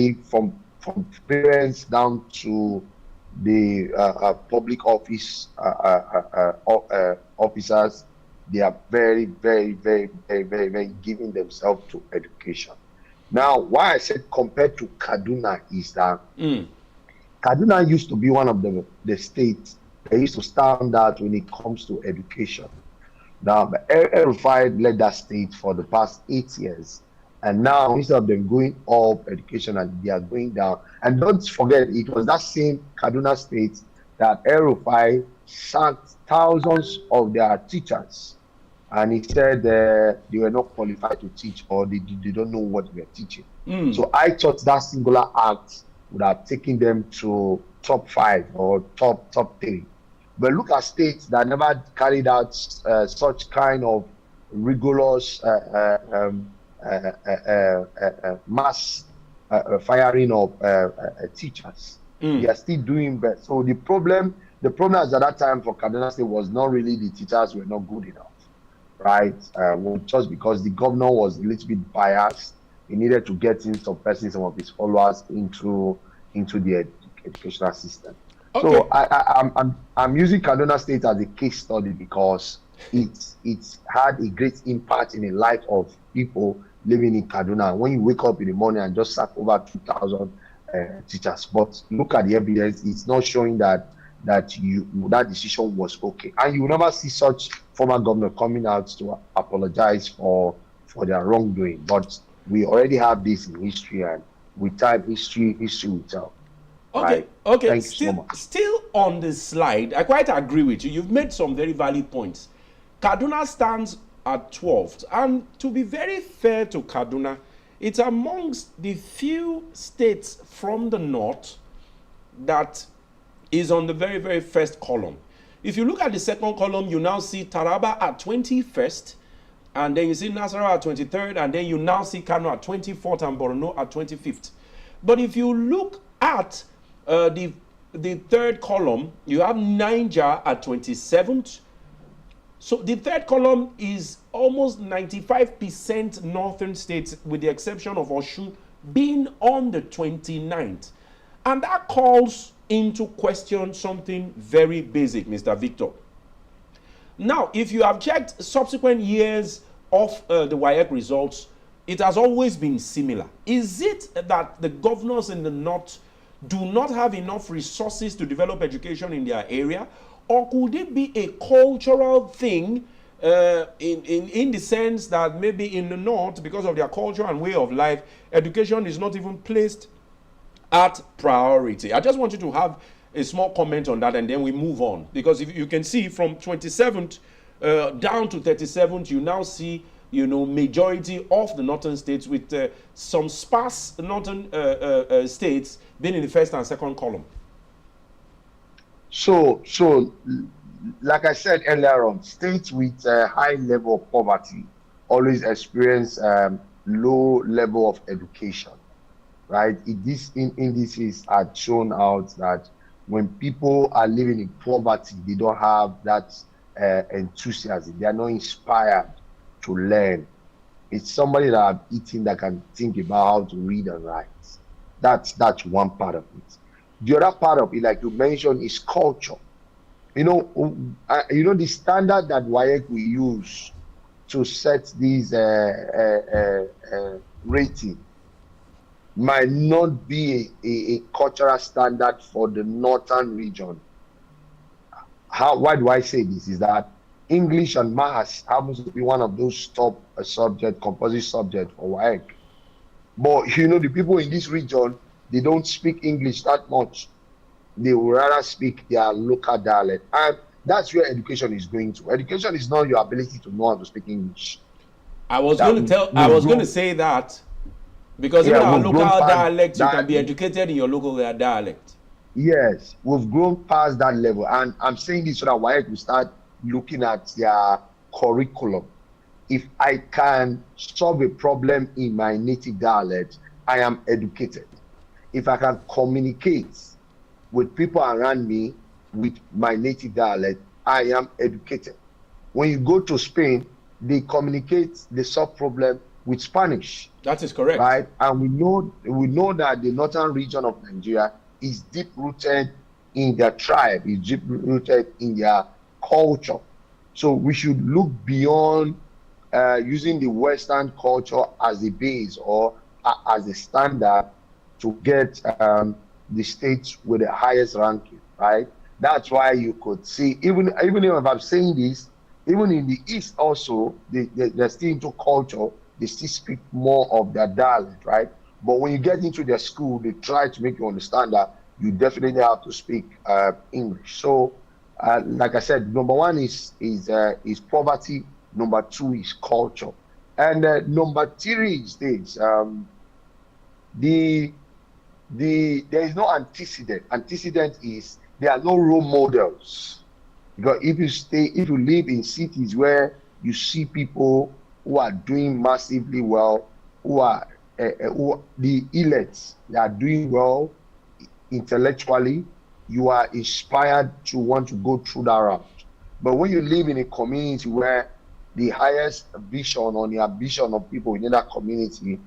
everybody from parents down to the public office officers, they are very, very, very, very, very, very giving themselves to education. Now, why I said compared to Kaduna is that Kaduna used to be one of the states that used to stand out when it comes to education. Now, El-Rufai led that state for the past 8 years. And now, instead of them going up education, and they are going down. And don't forget, it was that same Kaduna state that El-Rufai sacked thousands of their teachers. And he said they were not qualified to teach, or they don't know what we are teaching. So I thought that singular act would have taken them to top 5 or top 3. But look at states that never carried out such kind of rigorous mass firing of teachers. They are still doing better. So the problem at that time for Kaduna State was not really the teachers were not good enough, right? Just because the governor was a little bit biased, he needed to get in some of his followers into the educational system. Okay. So I'm using Kaduna State as a case study because it's had a great impact in the life of people living in Kaduna. When you wake up in the morning and just sack over 2,000 teachers, but look at the evidence, it's not showing that decision was okay. And you will never see such former governor coming out to apologize for their wrongdoing. But we already have this in history, and with time, history will tell. Okay, right? okay. Thank you so much. Still on the slide, I quite agree with you. You've made some very valid points. Kaduna stands at 12th, and to be very fair to Kaduna, it's amongst the few states from the north that is on the very, very first column. If you look at the second column, you now see Taraba at 21st, and then you see Nasarawa at 23rd, and then you now see Kano at 24th and Borno at 25th. But if you look at the third column, you have Niger at 27th. So the third column is almost 95% northern states, with the exception of Osun being on the 29th. And that calls into question something very basic, Mr. Victor. Now, if you have checked subsequent years of the WAEC results, it has always been similar. Is it that the governors in the north do not have enough resources to develop education in their area? Or could it be a cultural thing in the sense that maybe in the north, because of their culture and way of life, education is not even placed at priority? I just want you to have a small comment on that, and then we move on. Because if you can see from 27th down to 37th, you now see, majority of the northern states, with some sparse northern states being in the first and second column. So, like I said earlier on, states with a high level of poverty always experience low level of education, right? These indices are shown out that when people are living in poverty, they don't have that enthusiasm. They are not inspired to learn. It's somebody that I'm eating that can think about how to read and write. That's one part of it. The other part of it, like you mentioned, is culture. The standard that WAEC we use to set these rating might not be a cultural standard for the northern region. Why do I say this? Is that English and Maths happens to be one of those top composite subject for WAEC. But the people in this region, they don't speak English that much. They would rather speak their local dialect. And that's where education is going to. Education is not your ability to know how to speak English. I was going to say that, because in our local dialect, you can be educated in your local dialect. Yes, we've grown past that level. And I'm saying this so that WAEC will start looking at their curriculum. If I can solve a problem in my native dialect, I am educated. If I can communicate with people around me with my native dialect, I am educated. When you go to Spain, they communicate, they solve problem with Spanish. That is correct. Right? And we know that the northern region of Nigeria is deep rooted in their tribe, is deep rooted in their culture. So we should look beyond using the Western culture as the base or as the standard to get the states with the highest ranking, right? That's why you could see, even if I'm saying this, even in the East also, they're still into culture. They still speak more of their dialect, right? But when you get into their school, they try to make you understand that you definitely have to speak English. So, like I said, number one is poverty. Number two is culture, and number three is this: the there is no antecedent. Antecedent is there are no role models, because if you live in cities where you see people who are doing massively well, who are the elites, they are doing well intellectually, you are inspired to want to go through that route. But when you live in a community where the highest vision or the ambition of people in that community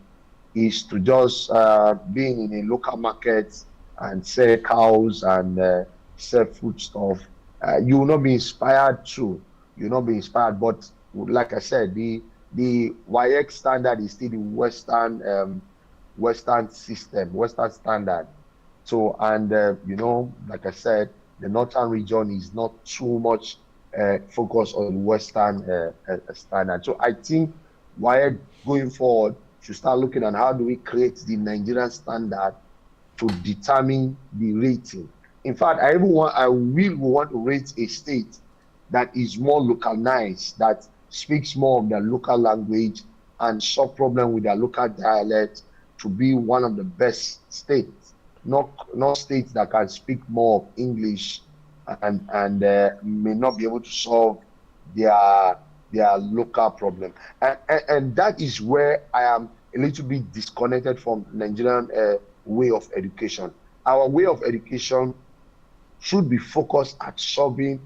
is to just being in a local market and sell cows and sell food stuff, you will not be inspired to. You will not be inspired. But like I said, the YX standard is still the Western system, Western standard. So, and like I said, the northern region is not too much focused on Western standard. So I think YX going forward should start looking at how do we create the Nigerian standard to determine the rating. In fact, I will want to rate a state that is more localized, that speaks more of their local language and solve problem with their local dialect, to be one of the best states. Not states that can speak more of English and may not be able to solve their local problem. And that is where I am a little bit disconnected from Nigerian way of education. Our way of education should be focused at solving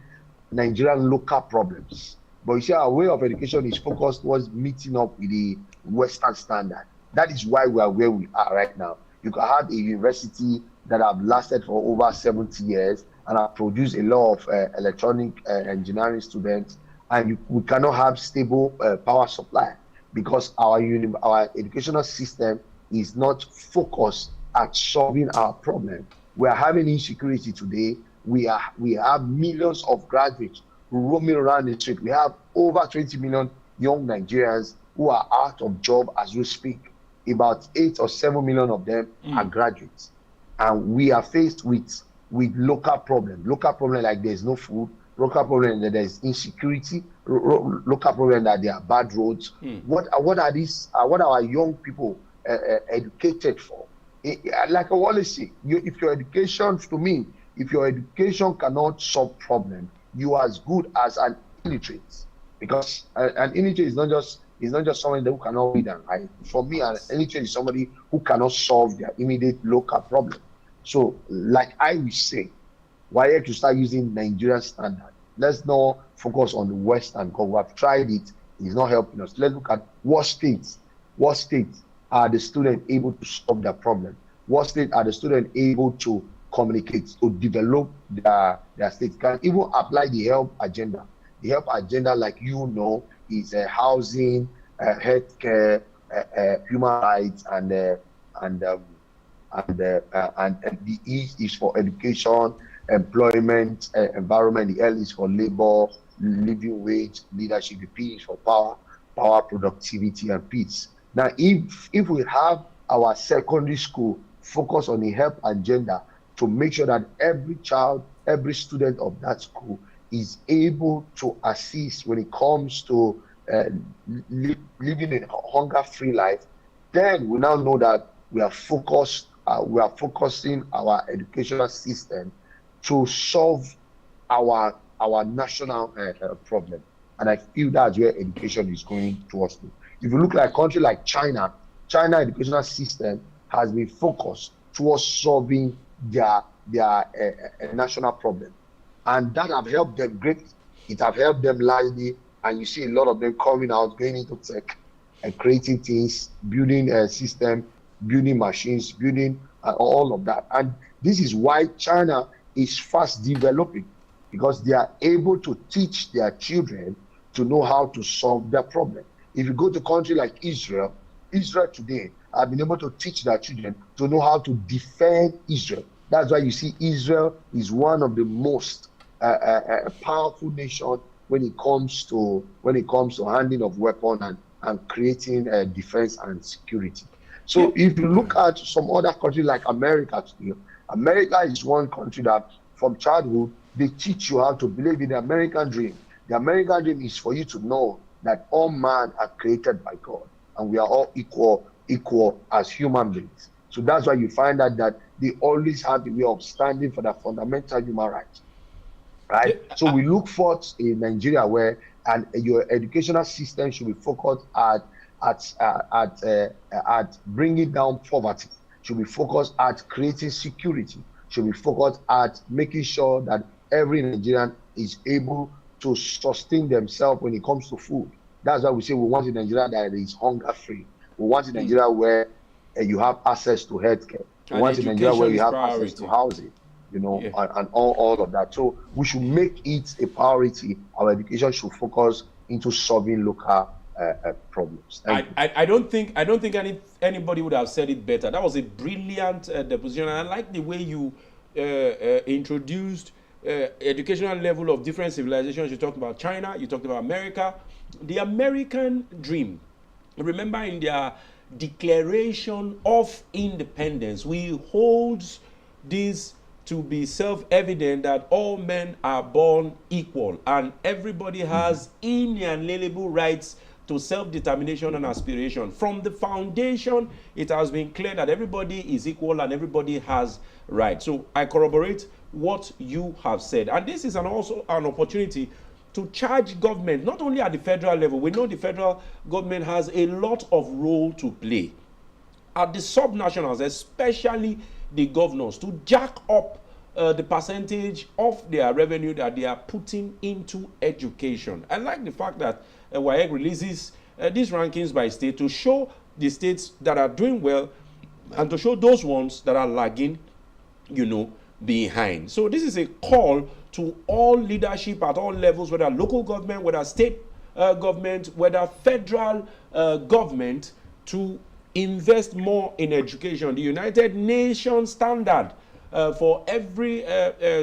Nigerian local problems. But you see, our way of education is focused towards meeting up with the Western standard. That is why we are where we are right now. You can have a university that have lasted for over 70 years and have produced a lot of electronic engineering students, and we cannot have stable power supply because our educational system is not focused at solving our problem. We are having insecurity today. We have millions of graduates roaming around the street. We have over 20 million young Nigerians who are out of job as we speak. About 8 or 7 million of them are graduates, and we are faced with local problems. Local problem like there's no food. Local problem that there's insecurity. Local problem that there are bad roads. What are these? What are our young people educated for? Like I always say, if your education cannot solve problem, you are as good as an illiterate, because an illiterate is not just somebody who cannot read and write. For me, an illiterate is somebody who cannot solve their immediate local problem. So, like I will say, why have to start using Nigerian standard? Let's not focus on the Western, because we have tried it. It's not helping us. Let's look at what states are the students able to solve their problem? What state are the students able to communicate, to develop their states? Can even apply the help agenda. The help agenda, like is housing, healthcare, human rights, and the E is for education, employment, environment. The L is for labor, living wage, leadership. The P is for power, productivity, and peace. Now, if we have our secondary school focus on the help agenda to make sure that every child, every student of that school is able to assist when it comes to living a hunger-free life, then we now know that we are focusing our educational system to solve our national problem. And I feel that's where education is going towards. If you look at a country like China educational system has been focused towards solving their national problem, and that have helped them greatly. It have helped them largely, and you see a lot of them coming out, going into tech, creating things, building a system, building machines, building all of that. And this is why China is fast developing, because they are able to teach their children to know how to solve their problem. If you go to a country like Israel, Israel today have been able to teach their children to know how to defend Israel. That's why you see Israel is one of the most powerful nation when it comes to handling of weapon and creating defense and security. So if you look at some other countries like America today, America is one country that from childhood they teach you how to believe in the American dream. The American dream is for you to know that all men are created by God and we are all equal as human beings. So that's why you find out that they always have the way of standing for the fundamental human rights, right? So we look forth in Nigeria where your educational system should be focused at bringing down poverty, should be focused at creating security, should be focused at making sure that every Nigerian is able to sustain themselves when it comes to food. That's why we say we want a Nigeria that is hunger free. We want a Nigeria where you have access to healthcare. We want a Nigeria where you have access to housing, and all of that. So we should make it a priority. Our education should focus into solving local problems. I don't think anybody would have said it better. That was a brilliant deposition, and I like the way you introduced educational level of different civilizations. You talked about China, you talked about America. The American dream, remember in their Declaration of Independence, we hold this to be self-evident that all men are born equal and everybody has inalienable rights to self-determination and aspiration. From the foundation, it has been clear that everybody is equal and everybody has rights. So I corroborate what you have said. And this is also an opportunity to charge government, not only at the federal level. We know the federal government has a lot of role to play. At the subnationals, especially the governors, to jack up the percentage of their revenue that they are putting into education. I like the fact that WAEC releases these rankings by state to show the states that are doing well and to show those ones that are lagging, behind. So this is a call to all leadership at all levels, whether local government, whether state government, whether federal government, to invest more in education. The United Nations standard for every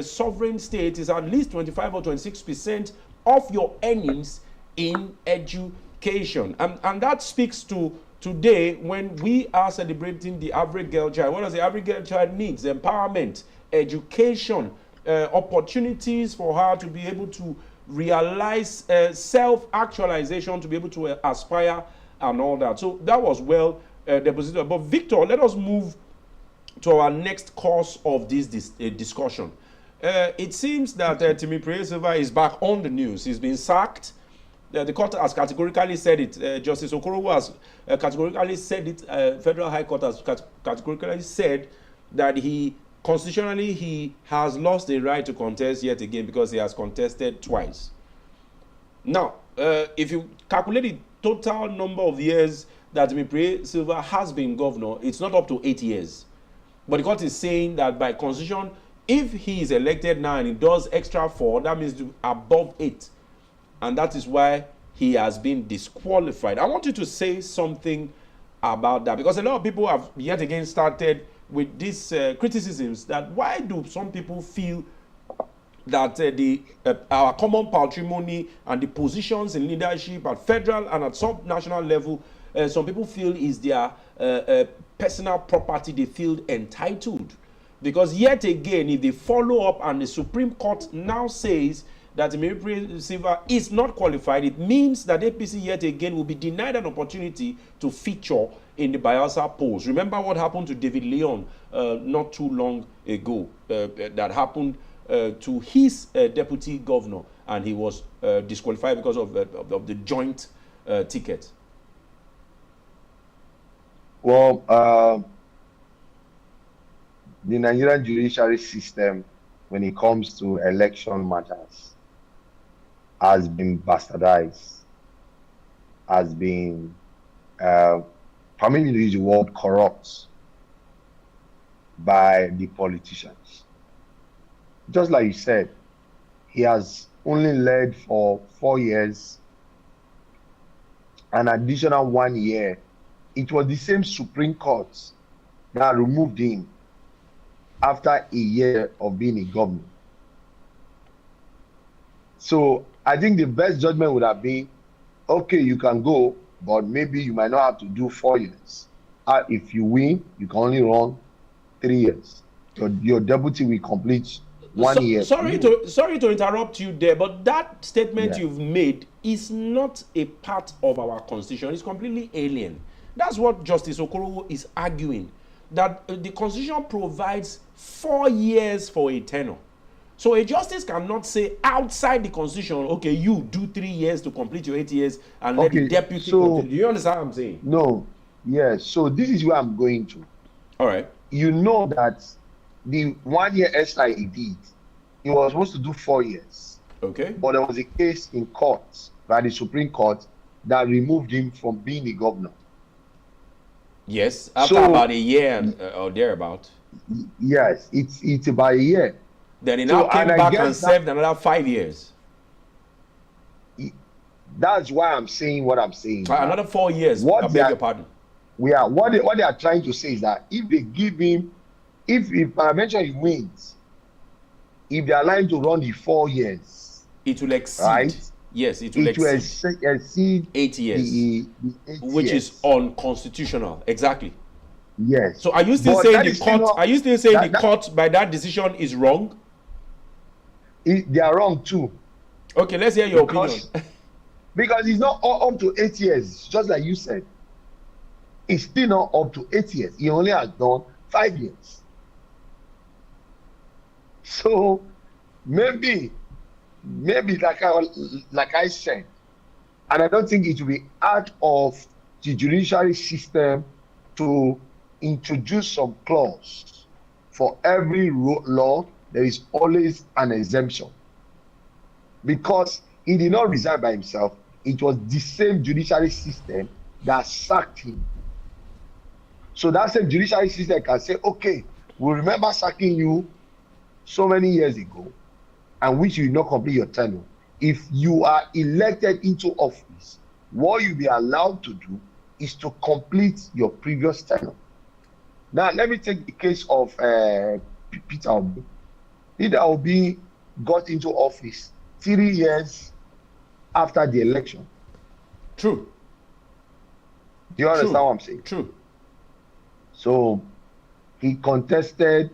sovereign state is at least 25 or 26% of your earnings in education. And that speaks to today when we are celebrating the average girl child. What does the average girl child need? Empowerment, education, opportunities for her to be able to realize self-actualization, to be able to aspire and all that. So that was well deposited. But Victor, let us move to our next course of this discussion. It seems that Timi Silva is back on the news. He's been sacked. The court has categorically said it. Justice Okorowo has categorically said it. Federal High Court has categorically said that constitutionally he has lost the right to contest yet again because he has contested twice. Now, if you calculate the total number of years that Timi Silva has been governor, it's not up to 8 years. But the court is saying that by constitution, if he is elected now and he does extra 4, that means above 8. And that is why he has been disqualified. I want you to say something about that, because a lot of people have yet again started with these criticisms that why do some people feel that our common patrimony and the positions in leadership at federal and at subnational level, some people feel is their personal property. They feel entitled. Because yet again, if they follow up and the Supreme Court now says that Timi Silva is not qualified, it means that APC yet again will be denied an opportunity to feature in the Bayelsa polls. Remember what happened to David Leon not too long ago, that happened to his deputy governor, and he was disqualified because of the joint ticket. Well, the Nigerian judiciary system, when it comes to election matters, has been bastardized, has been uh, permitting to use the word corrupt by the politicians. Just like you said, he has only led for 4 years, an additional 1 year. It was the same Supreme Court that removed him after a year of being a governor. So I think the best judgment would have been, okay, you can go, but maybe you might not have to do 4 years. If you win, you can only run 3 years. Your deputy will complete 1 year. Sorry to interrupt you there, but that statement you've made is not a part of our constitution. It's completely alien. That's what Justice Okorowo is arguing, that the constitution provides 4 years for a tenure. So a justice cannot say outside the constitution, okay, you do 3 years to complete your 8 years and let the deputy continue. Do you understand what I'm saying? No. Yes. So this is where I'm going to. All right. You know that the 1 year extra he did, he was supposed to do 4 years. Okay. But there was a case in court by the Supreme Court that removed him from being a governor. Yes, after about a year or thereabout. Yes, it's about a year. Then he now came back and served another 5 years. That's why I'm saying what I'm saying. Another 4 years. I beg your pardon. What they are trying to say is that if they give him, if eventually he wins, if they allow him to run the 4 years, it will exceed. Right? Yes, it will exceed 8 years, the 8 which years. is unconstitutional. Exactly. Yes. So are you still saying the court? Are you still saying the court by that decision is wrong? They are wrong too. Okay, let's hear your opinion. Because it's not up to 8 years, just like you said. It's still not up to 8 years. He only has done 5 years. So maybe like I said, and I don't think it will be out of the judiciary system to introduce some clause for every law. There is always an exemption, because he did not resign by himself. It was the same judiciary system that sacked him. So that same judiciary system can say, okay, we remember sacking you so many years ago, and which you did not complete your tenure. If you are elected into office, what you'll be allowed to do is to complete your previous tenure. Now, let me take the case of Peter Obi. Peter Obi got into office 3 years after the election. True. Do you understand what I'm saying? True. So he contested,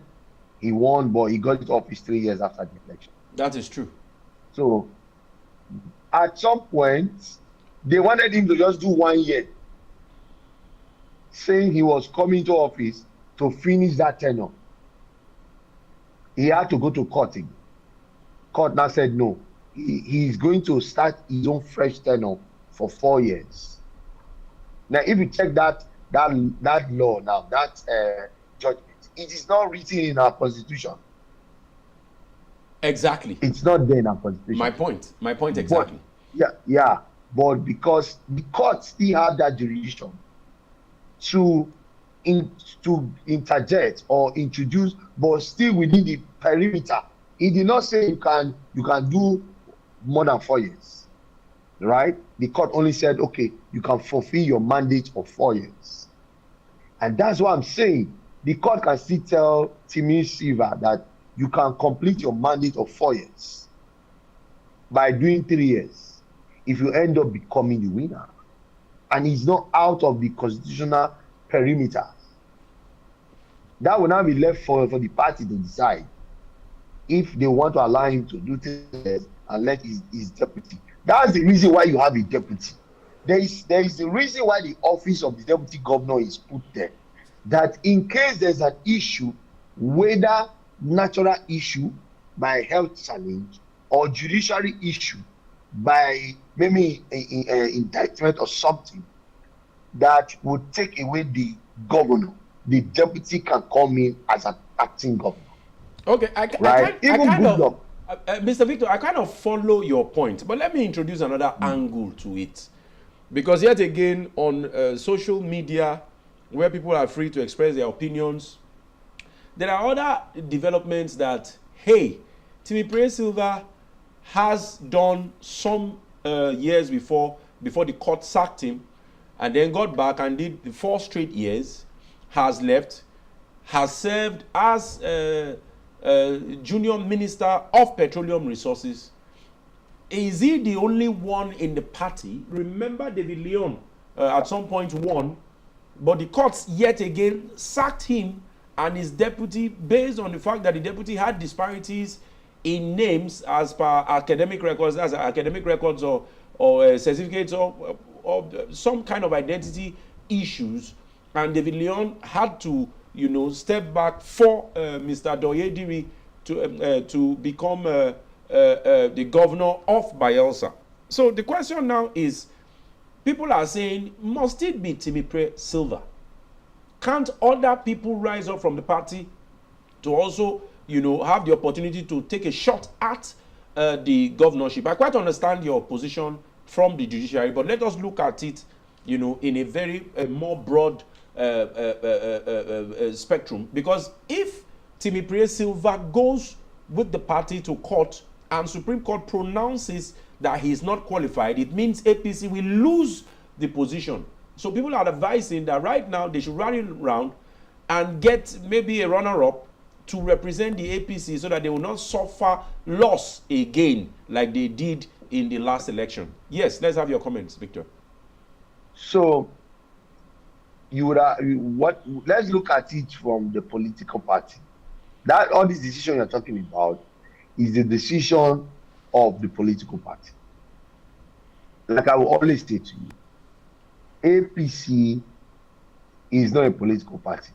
he won, but he got into office 3 years after the election. That is true. So at some point, they wanted him to just do 1 year, saying he was coming to office to finish that tenure. He had to go to court again. Court now said no. He is going to start his own fresh tenure for 4 years. Now, if you check that law now, that judgment, it is not written in our constitution. Exactly. It's not there in our constitution. My point exactly. But, but because the court still have that jurisdiction to interject or introduce, but still within the perimeter. He did not say you can do more than 4 years, right? The court only said, okay, you can fulfill your mandate of 4 years. And that's what I'm saying. The court can still tell Timi Silva that you can complete your mandate of 4 years by doing 3 years if you end up becoming the winner. And he's not out of the constitutional perimeter. That will now be left for the party to decide if they want to allow him to do 3 years and let his deputy. That's the reason why you have a deputy. There is the reason why the office of the deputy governor is put there. That in case there's an issue, whether natural issue by health challenge or judiciary issue by maybe indictment or something that would take away the governor, the deputy can come in as an acting governor. Okay, Mr. Victor, I kind of follow your point, but let me introduce another angle to it. Because yet again, on social media, where people are free to express their opinions, there are other developments that, hey, Timmy Silva has done some years before the court sacked him, and then got back and did the 4 straight years, has left, has served as junior minister of petroleum resources. Is he the only one in the party? Remember, David Leon at some point won, but the courts yet again sacked him and his deputy based on the fact that the deputy had disparities in names as per academic records, or certificates or some kind of identity issues, and David Leon had to, step back for Mr. Doyediri to become the governor of Bayelsa. So the question now is, people are saying, must it be Timipre Silva? Can't other people rise up from the party to also, have the opportunity to take a shot at the governorship? I quite understand your position from the judiciary, but let us look at it, in a very more broad spectrum. Because if Timipre Silva goes with the party to court and Supreme Court pronounces that he is not qualified, it means APC will lose the position. So people are advising that right now they should rally around and get maybe a runner-up to represent the APC so that they will not suffer loss again like they did in the last election. Yes, let's have your comments, Victor. So let's look at it from the political party. That all this decision you're talking about is the decision of the political party. Like I will always say to you, APC is not a political party.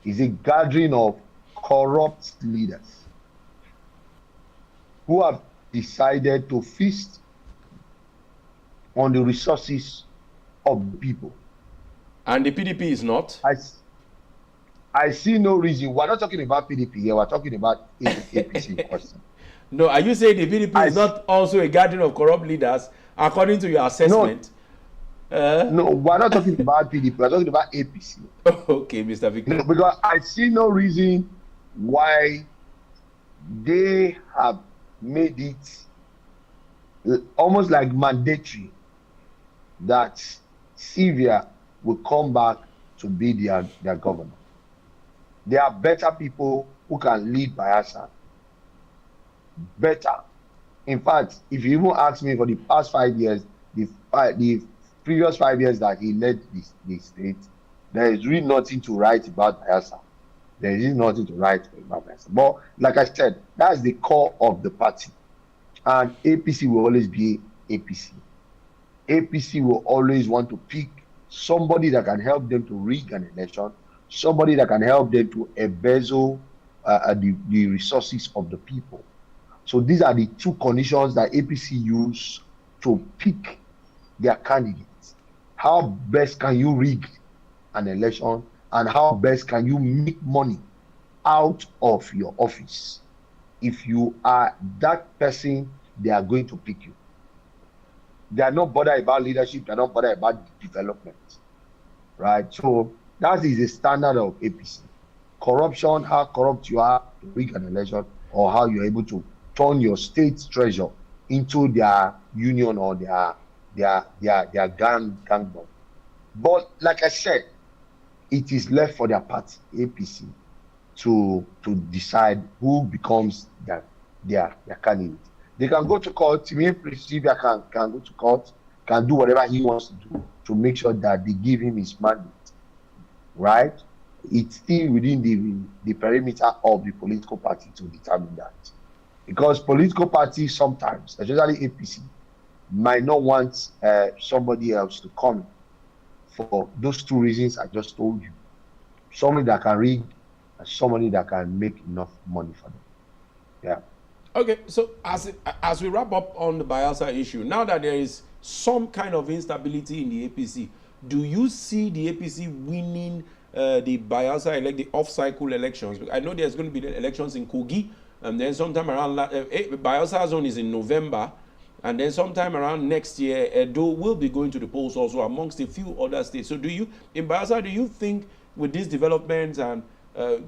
It's a gathering of corrupt leaders who have decided to feast on the resources of the people. And the PDP is not? I see no reason. We're not talking about PDP here. We're talking about APC question. No, are you saying the PDP is not also a gathering of corrupt leaders, according to your assessment? No, we're not talking about PDP. We're talking about APC. Okay, Mr. Victor. No, because I see no reason why they have made it almost like mandatory that Sylvia will come back to be their governor. There are better people who can lead Bayelsa. Better. In fact, if you even ask me for the past 5 years, the previous 5 years that he led the state, there is really nothing to write about Bayelsa. There is really nothing to write about Bayelsa. But like I said, that's the core of the party. And APC will always be APC. APC will always want to pick somebody that can help them to rig an election, somebody that can help them to embezzle the resources of the people. So these are the two conditions that APC use to pick their candidates. How best can you rig an election, and how best can you make money out of your office? If you are that person, they are going to pick you. They are not bothered about leadership. They are not bothered about development, right? So that is the standard of APC. Corruption, how corrupt you are to rig an election, or how you're able to turn your state treasure into their union or their gang. But like I said, it is left for their party, APC, to decide who becomes their candidate. They can go to court. Timmy Silva can go to court, can do whatever he wants to do to make sure that they give him his mandate, right? It's still within the perimeter of the political party to determine that. Because political parties sometimes, especially APC, might not want somebody else to come for those two reasons I just told you. Somebody that can read and somebody that can make enough money for them. Yeah. Okay, so as we wrap up on the Bayelsa issue, now that there is some kind of instability in the APC, do you see the APC winning the Bayelsa the off-cycle elections? I know there's going to be the elections in Kogi, and then sometime around Bayelsa zone is in November, And then sometime around next year, Edo will be going to the polls also amongst a few other states. So in Bayelsa, do you think with these developments and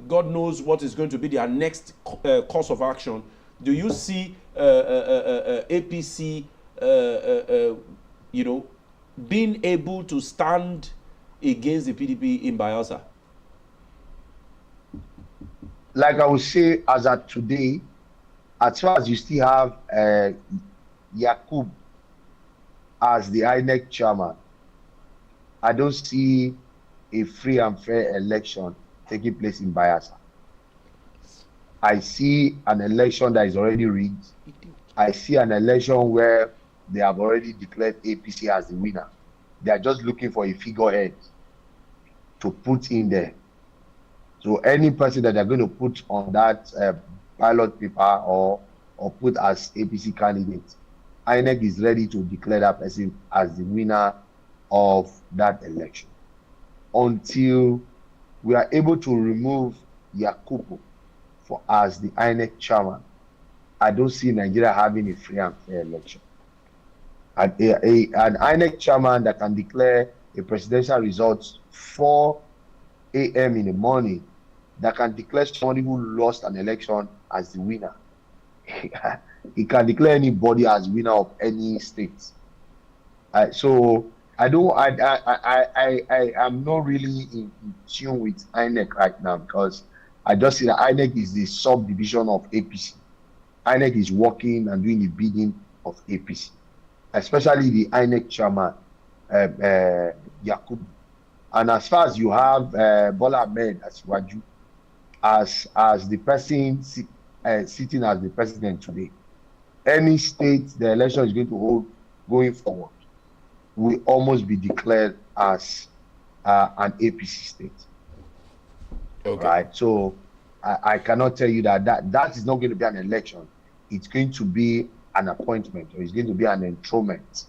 God knows what is going to be their next course of action, do you see APC, being able to stand against the PDP in Bayelsa? Like I would say, as at today, as far as you still have Yakub as the INEC chairman, I don't see a free and fair election taking place in Bayelsa. I see an election that is already rigged. I see an election where they have already declared APC as the winner. They are just looking for a figurehead to put in there. So any person that they're going to put on that ballot paper or put as APC candidate, INEC is ready to declare that person as the winner of that election. Until we are able to remove Yakubu as the INEC chairman, I don't see Nigeria having a free and fair election. And an INEC chairman that can declare a presidential results 4 a.m. in the morning, that can declare somebody who lost an election as the winner. He can declare anybody as winner of any state. So I am not really in tune with INEC right now, because I just see that INEC is the subdivision of APC. INEC is working and doing the bidding of APC, especially the INEC chairman, Yakub. And as far as you have Bola Ahmed Asiwaju as the person sitting as the president today, any state the election is going to hold going forward will almost be declared as an APC state. Okay. Right? So I cannot tell you that is not going to be an election. It's going to be an appointment, or it's going to be an enthronement.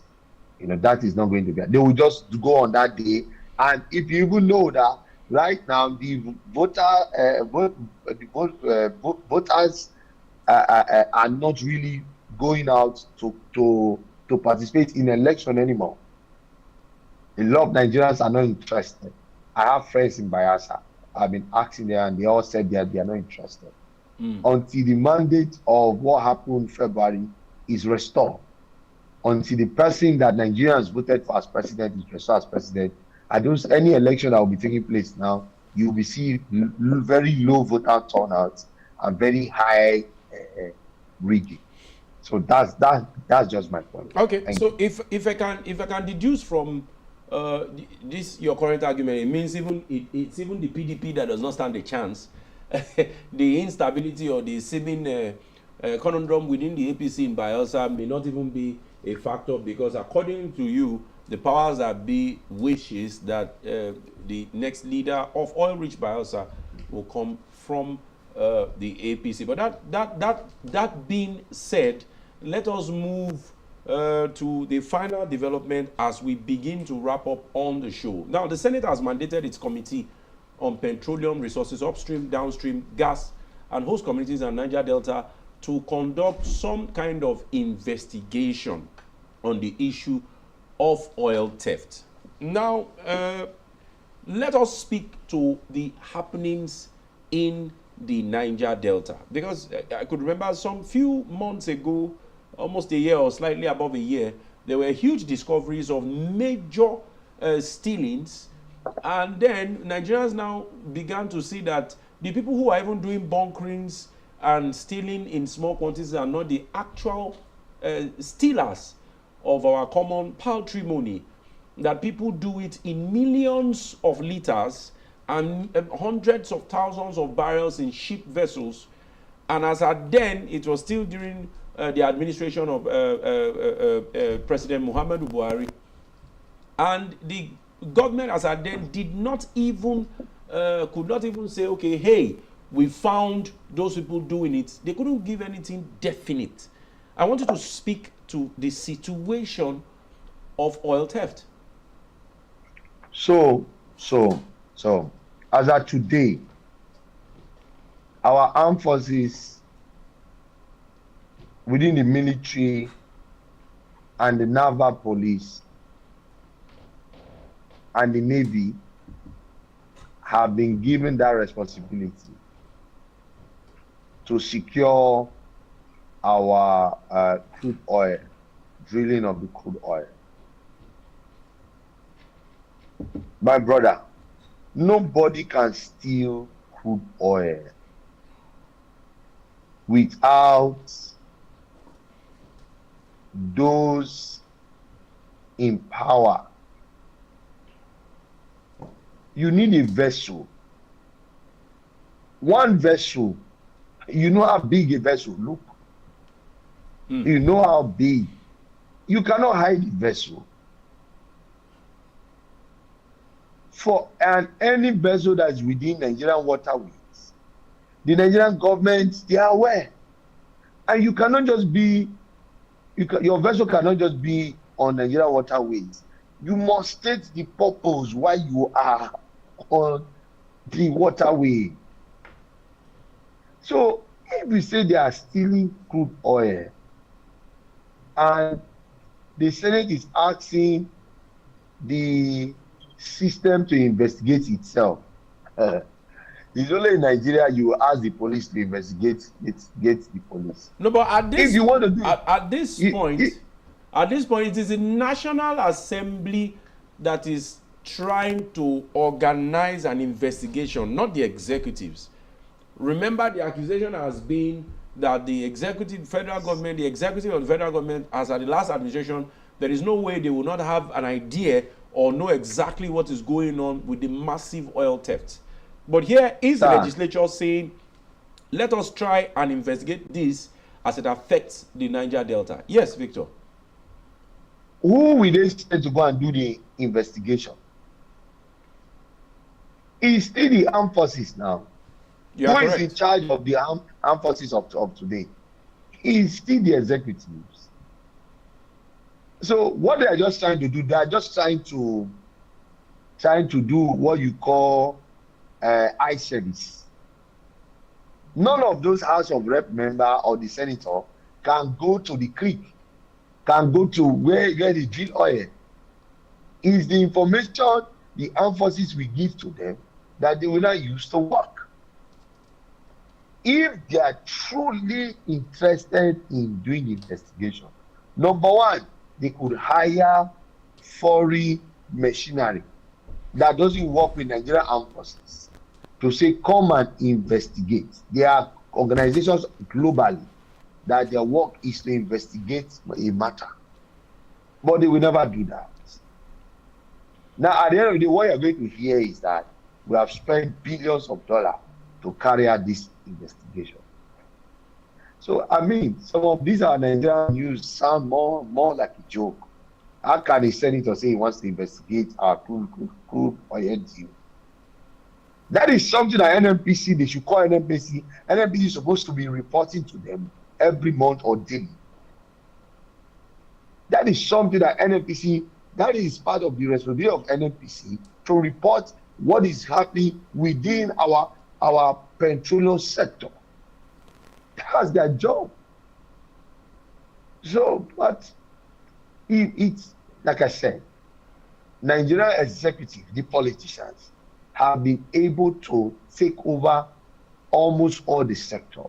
That is not going to be. They will just go on that day. And if you even know that right now the voters are not really going out to participate in election anymore. A lot of Nigerians are not interested. I have friends in Bayelsa. I've been asking them, and they all said they are not interested until the mandate of what happened in February is restored. Until the person that Nigerians voted for as president is restored as president. Any election that will be taking place now, you will see very low voter turnout and very high rigging. So that's just my point. Okay. Thank you. If I can deduce from this your current argument, it means it's even the PDP that does not stand a chance. The instability or the seeming conundrum within the APC in Bayelsa may not even be a factor, because according to you, the powers that be wishes that the next leader of oil-rich Bayelsa will come from the APC. But that being said, let us move to the final development as we begin to wrap up on the show. Now, the Senate has mandated its committee on petroleum resources, upstream, downstream, gas, and host communities in Niger Delta to conduct some kind of investigation on the issue of oil theft. Now, let us speak to the happenings in the Niger Delta, because I could remember some few months ago, almost a year or slightly above a year, there were huge discoveries of major stealings, and then Nigerians now began to see that the people who are even doing bunkerings and stealing in small quantities are not the actual stealers of our common patrimony, that people do it in millions of liters and hundreds of thousands of barrels in ship vessels. And as at then, it was still during the administration of President Muhammadu Buhari. And the government as at then did not even, could not even say, okay, hey, we found those people doing it. They couldn't give anything definite. I wanted to speak to the situation of oil theft. So, as of today, our armed forces within the military and the naval police and the Navy have been given that responsibility to secure our crude oil, drilling of the crude oil. My brother, nobody can steal crude oil without those in power. You need a vessel. One vessel, you know how big a vessel look. You know how big. You cannot hide the vessel. For any vessel that is within Nigerian waterways, the Nigerian government, they are aware. And you cannot just be, your vessel cannot just be on Nigerian waterways. You must state the purpose why you are on the waterway. So if we say they are stealing crude oil, and the Senate is asking the system to investigate itself, it's only in Nigeria you ask the police to investigate get the police. No, but at this, if you want to do at this point, it is the National Assembly that is trying to organize an investigation, not the executives. Remember, the accusation has been that the executive of the federal government, as at the last administration, there is no way they will not have an idea or know exactly what is going on with the massive oil theft. But here is the legislature saying, let us try and investigate this as it affects the Niger Delta. Yes, Victor. Who will they send to go and do the investigation? It's still the armed forces now. Who is in charge of the armed forces of today? It's still the executives. So what they are just trying to do, they are just trying to do what you call eye service. None of those House of Rep member or the senator can go to the creek, can go to where they drill oil. Is the information the armed forces will give to them that they will not use to work. If they are truly interested in doing the investigation, number one, they could hire foreign machinery that doesn't work with Nigerian armed forces to say, come and investigate. There are organizations globally that their work is to investigate a matter. But they will never do that. Now, at the end of the day, what you're going to hear is that we have spent billions of dollars to carry out this investigation. So, I mean, some of these are Nigerian news sound more like a joke. How can a senator say he wants to investigate our crude oil deal? That is something that NNPC, they should call NNPC. NNPC is supposed to be reporting to them every month or daily. That is something that NNPC, that is part of the responsibility of NNPC to report what is happening within our petroleum sector. That's their job. So, but it's like I said, Nigerian executive, the politicians, have been able to take over almost all the sector.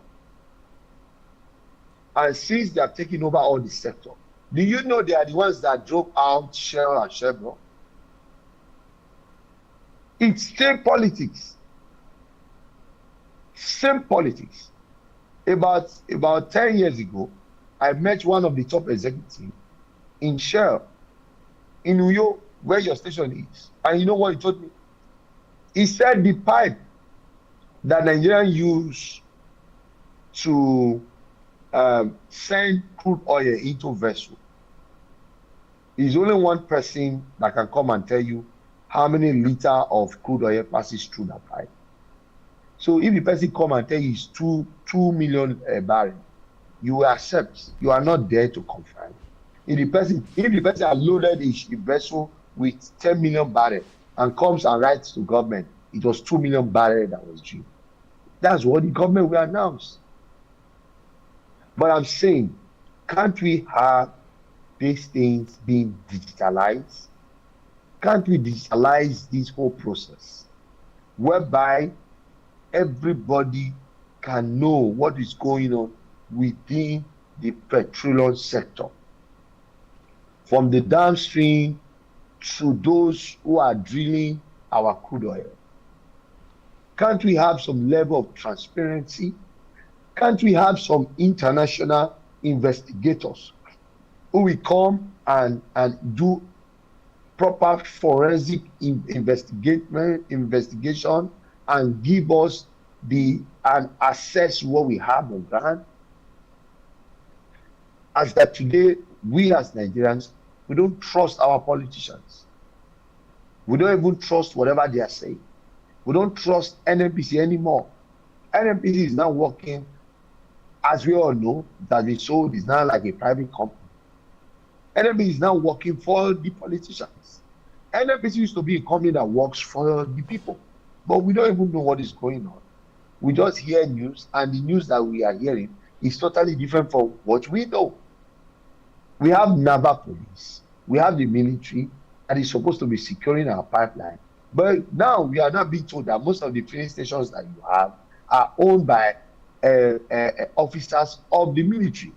And since they have taken over all the sector, do you know they are the ones that drove out Shell and Chevron? It's same politics. Same politics. About 10 years ago, I met one of the top executives in Shell, in Uyo, where your station is. And you know what he told me? He said the pipe that Nigerians use to send crude oil into vessel is only one person that can come and tell you how many liters of crude oil passes through that pipe. So if the person come and tell you it's 2 million barrels, you will accept. You are not there to confirm. If the person has loaded a vessel with 10 million barrels and comes and writes to government, it was 2 million barrels that was due. That's what the government will announce. But I'm saying, can't we have these things being digitalized? Can't we digitalize this whole process whereby everybody can know what is going on within the petroleum sector, from the downstream to those who are drilling our crude oil? Can't we have some level of transparency? Can't we have some international investigators who will come and do proper forensic investigation and give us and assess what we have on ground? As that today, we as Nigerians, we don't trust our politicians. We don't even trust whatever they are saying. We don't trust NNPC anymore. NNPC is now working, as we all know, that the sold is now like a private company. NNPC is now working for the politicians. NNPC used to be a company that works for the people, but we don't even know what is going on. We just hear news, and the news that we are hearing is totally different from what we know. We have naval police, we have the military that is supposed to be securing our pipeline, but now we are not being told that most of the filling stations that you have are owned by officers of the military.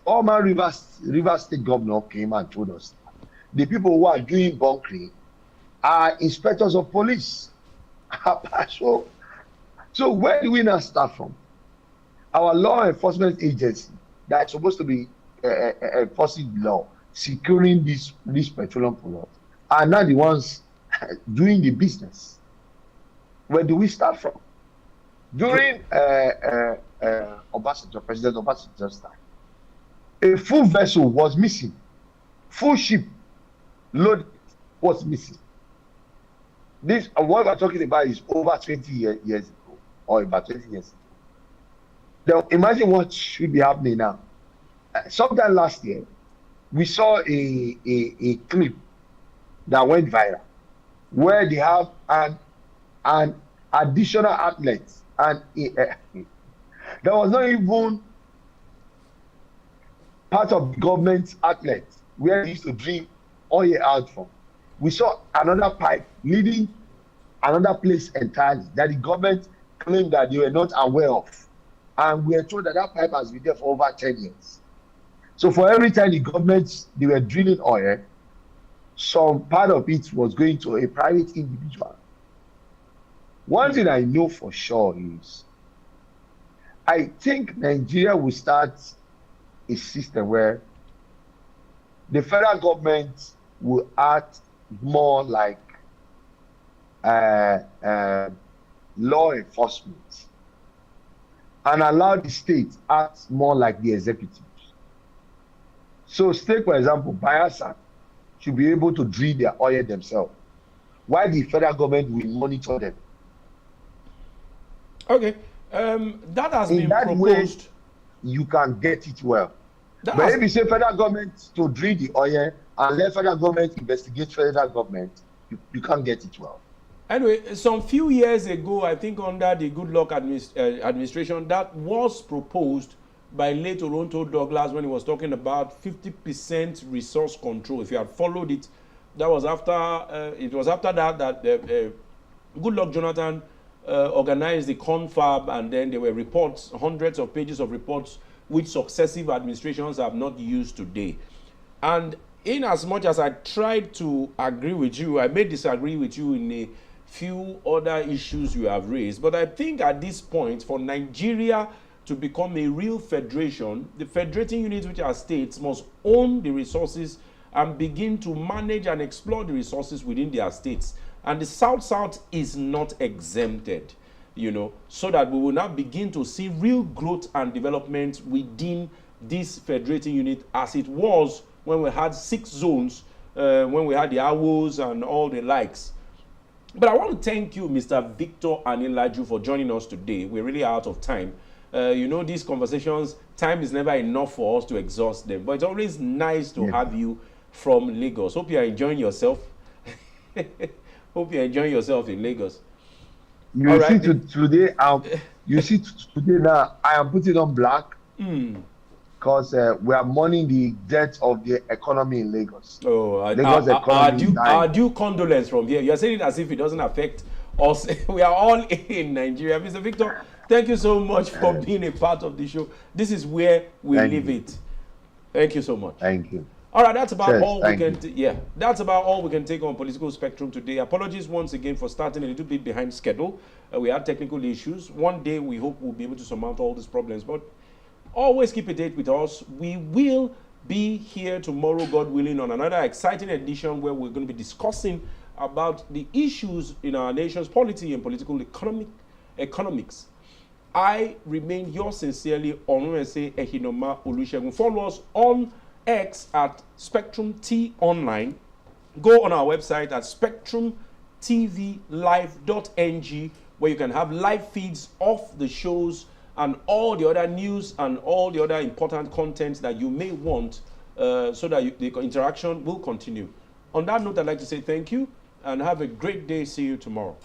Former Rivers State Governor came and told us that the people who are doing bunkering are inspectors of police. So where do we now start from? Our law enforcement agency that is supposed to be enforcing the law, securing these petroleum products, are now the ones doing the business. Where do we start from? During Obasanjo, President Obasanjo's time, a full vessel was missing. Full ship load was missing. This, what we're talking about, is over 20 years ago, or about 20 years ago. Now, imagine what should be happening now. Sometime last year, we saw a clip that went viral where they have an additional outlet, and there was not even part of the government's outlet where they used to bring oil out from. We saw another pipe leading another place entirely that the government claimed that they were not aware of. And we are told that that pipe has been there for over 10 years. So for every time the government, they were drilling oil, some part of it was going to a private individual. One thing I know for sure is, I think Nigeria will start a system where the federal government will act more like law enforcement and allow the state act more like the executives. So state, for example, Bayelsa should be able to drill their oil themselves, while the federal government will monitor them. Okay, that has been proposed. In that way, you can get it well. But if you say federal government to drill the oil and let federal government investigate federal government, you can't get it well. Anyway, some few years ago, I think under the Goodluck administration, that was proposed by late Toronto Douglas when he was talking about 50% resource control. If you had followed it, that was after it was after that Goodluck Jonathan organized the confab, and then there were reports, hundreds of pages of reports, which successive administrations have not used today. And in as much as I tried to agree with you, I may disagree with you in a few other issues you have raised. But I think at this point, for Nigeria to become a real federation, the federating units, which are states, must own the resources and begin to manage and explore the resources within their states. And the South-South is not exempted, you know, so that we will now begin to see real growth and development within this federating unit, as it was when we had 6 zones, when we had the AWOs and all the likes. But I want to thank you, Mr. Victor Anilaju, for joining us today. We're really out of time. You know, these conversations, time is never enough for us to exhaust them. But it's always nice to have you from Lagos. Hope you are enjoying yourself. Hope you're enjoying yourself in Lagos. You see, today now, I am putting on black. because we are mourning the death of the economy in Lagos. Oh, Lagos economy is our dying. due condolence from here. You're saying it as if it doesn't affect us. We are all in Nigeria. Mr. Victor, thank you so much for being a part of the show. This is where we leave it. Thank you so much. Thank you. All right, that's about all we can. You. That's about all we can take on Political Spectrum today. Apologies once again for starting a little bit behind schedule. We had technical issues. One day we hope we'll be able to surmount all these problems. But always keep a date with us. We will be here tomorrow, God willing, on another exciting edition where we're going to be discussing about the issues in our nation's polity and political economics. I remain yours sincerely, Onwese Ehinoma Olusegun. Follow us on X at SpectrumT Online. Go on our website at SpectrumTVLive.ng, where you can have live feeds of the shows and all the other news and all the other important content that you may want, so that the interaction will continue. On that note, I'd like to say thank you and have a great day. See you tomorrow.